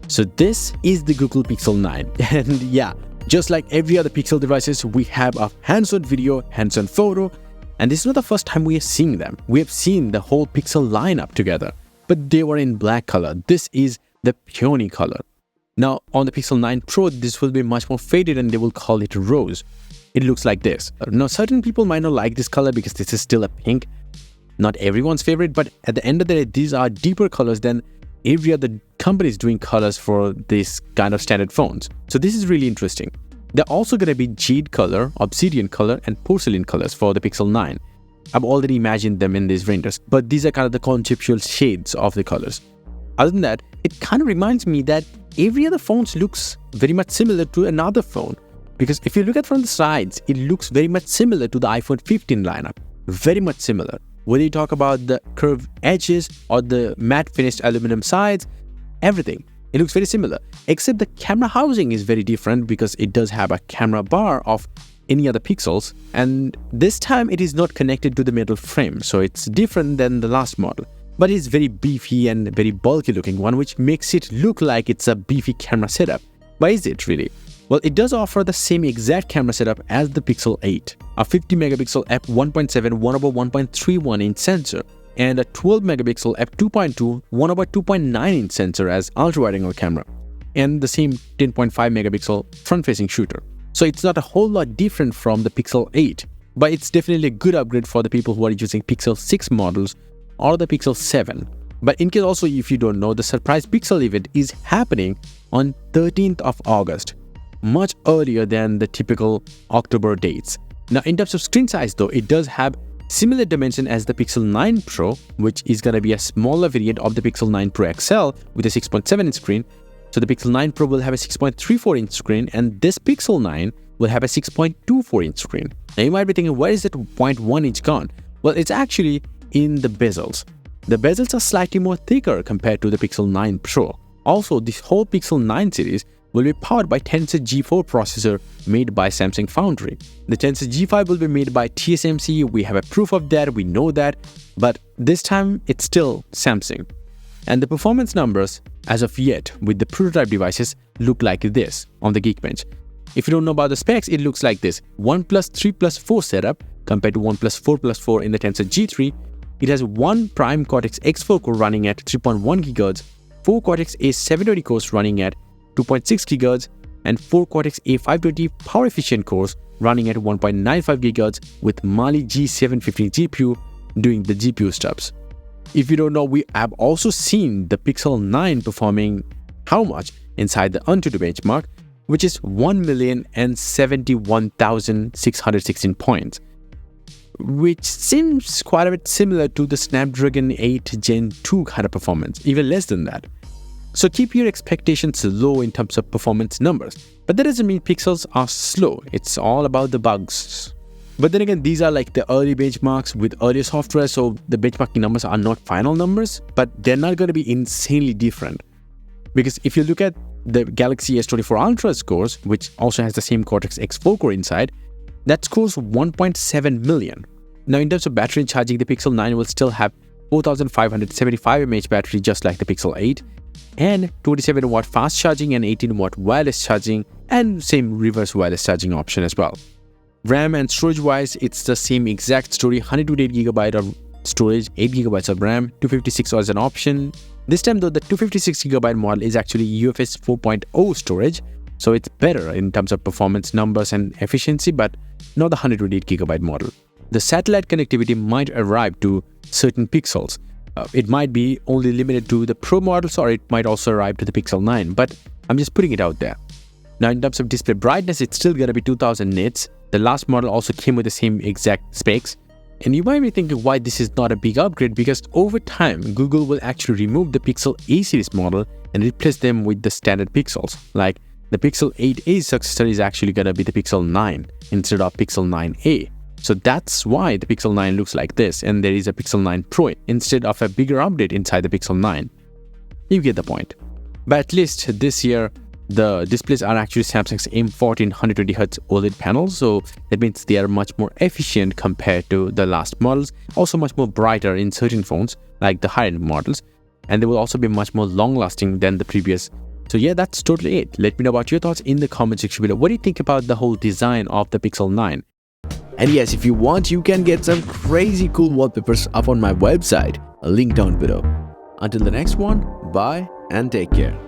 So this is the Google Pixel 9 and yeah, just like every other Pixel devices, we have a hands-on video, hands-on photo, and this is not the first time we are seeing them. We have seen the whole Pixel lineup together, but they were in black color. This is the peony color. Now on the Pixel 9 Pro, this will be much more faded and they will call it rose. It looks like this. Now certain people might not like this color because this is still a pink. Not everyone's favorite, but at the end of the day, these are deeper colors than every other company is doing colors for this kind of standard phones. So this is really interesting. They're also going to be jade color, obsidian color, and porcelain colors for the Pixel 9. I've already imagined them in these renders, but these are kind of the conceptual shades of the colors. Other than that, it kind of reminds me that every other phone looks very much similar to another phone. Because if you look at from the sides, it looks very much similar to the iPhone 15 lineup. Very much similar. Whether you talk about the curved edges or the matte finished aluminum sides, everything. It looks very similar, except the camera housing is very different because it does have a camera bar of any other Pixels, and this time it is not connected to the metal frame, so it's different than the last model. But it's very beefy and very bulky looking one, which makes it look like it's a beefy camera setup. But is it really? Well, it does offer the same exact camera setup as the Pixel 8, a 50 megapixel f1.7 1/1.31 inch sensor, and a 12 megapixel f2.2 1/2.9 inch sensor as ultra-wide-angle camera, and the same 10.5 megapixel front-facing shooter. So it's not a whole lot different from the Pixel 8, but it's definitely a good upgrade for the people who are using Pixel 6 models or the Pixel 7. But in case also if you don't know, the surprise Pixel event is happening on 13th of August, much earlier than the typical October dates. Now in terms of screen size though, it does have similar dimension as the Pixel 9 Pro, which is going to be a smaller variant of the Pixel 9 Pro XL with a 6.7 inch screen. So the Pixel 9 Pro will have a 6.34 inch screen and this Pixel 9 will have a 6.24 inch screen. Now you might be thinking, where is that 0.1 inch gone? Well, it's actually in the bezels. The bezels are slightly more thicker compared to the Pixel 9 Pro. Also, this whole Pixel 9 series will be powered by Tensor G4 processor made by Samsung Foundry. The Tensor G5 will be made by TSMC. We have a proof of that, we know that, but this time it's still Samsung. And the performance numbers as of yet with the prototype devices look like this on the Geekbench. If you don't know about the specs, it looks like this: 1 plus 3 plus 4 setup compared to 1 plus 4 plus 4 in the Tensor G3. It has one Prime Cortex X4 core running at 3.1 GHz, 4 Cortex A720 cores running at 2.6 GHz, and 4 Cortex A520 power-efficient cores running at 1.95 GHz with Mali G715 GPU doing the GPU stubs. If you don't know, we have also seen the Pixel 9 performing how much inside the Antutu benchmark, which is 1,071,616 points, which seems quite a bit similar to the Snapdragon 8 Gen 2 kind of performance, even less than that. So keep your expectations low in terms of performance numbers. But that doesn't mean Pixels are slow, it's all about the bugs. But then again, these are like the early benchmarks with earlier software, so the benchmarking numbers are not final numbers, but they're not going to be insanely different. Because if you look at the Galaxy S24 Ultra scores, which also has the same Cortex X4 core inside, that scores 1.7 million. Now in terms of battery charging, the Pixel 9 will still have 4575 mAh battery just like the Pixel 8, and 27 watt fast charging and 18 watt wireless charging, and same reverse wireless charging option as well. RAM and storage wise, it's the same exact story: 128GB of storage, 8GB of RAM, 256 as an option. This time though, the 256GB model is actually UFS 4.0 storage, so it's better in terms of performance numbers and efficiency, but not the 128GB model. The satellite connectivity might arrive to certain Pixels. It might be only limited to the Pro models, or it might also arrive to the Pixel 9, but I'm just putting it out there. Now in terms of display brightness, it's still going to be 2000 nits. The last model also came with the same exact specs. And you might be thinking why this is not a big upgrade, because over time, Google will actually remove the Pixel A series model and replace them with the standard Pixels. Like the Pixel 8a successor is actually going to be the Pixel 9 instead of Pixel 9a. So that's why the Pixel 9 looks like this, and there is a Pixel 9 Pro instead of a bigger update inside the Pixel 9. You get the point. But at least this year, the displays are actually Samsung's M14 120Hz OLED panels, so that means they are much more efficient compared to the last models, also much more brighter in certain phones like the high-end models, and they will also be much more long-lasting than the previous So yeah, that's totally it. Let me know about your thoughts in the comment section below. What do you think about the whole design of the Pixel 9? And yes, if you want, you can get some crazy cool wallpapers up on my website. A link down below. Until the next one, bye and take care.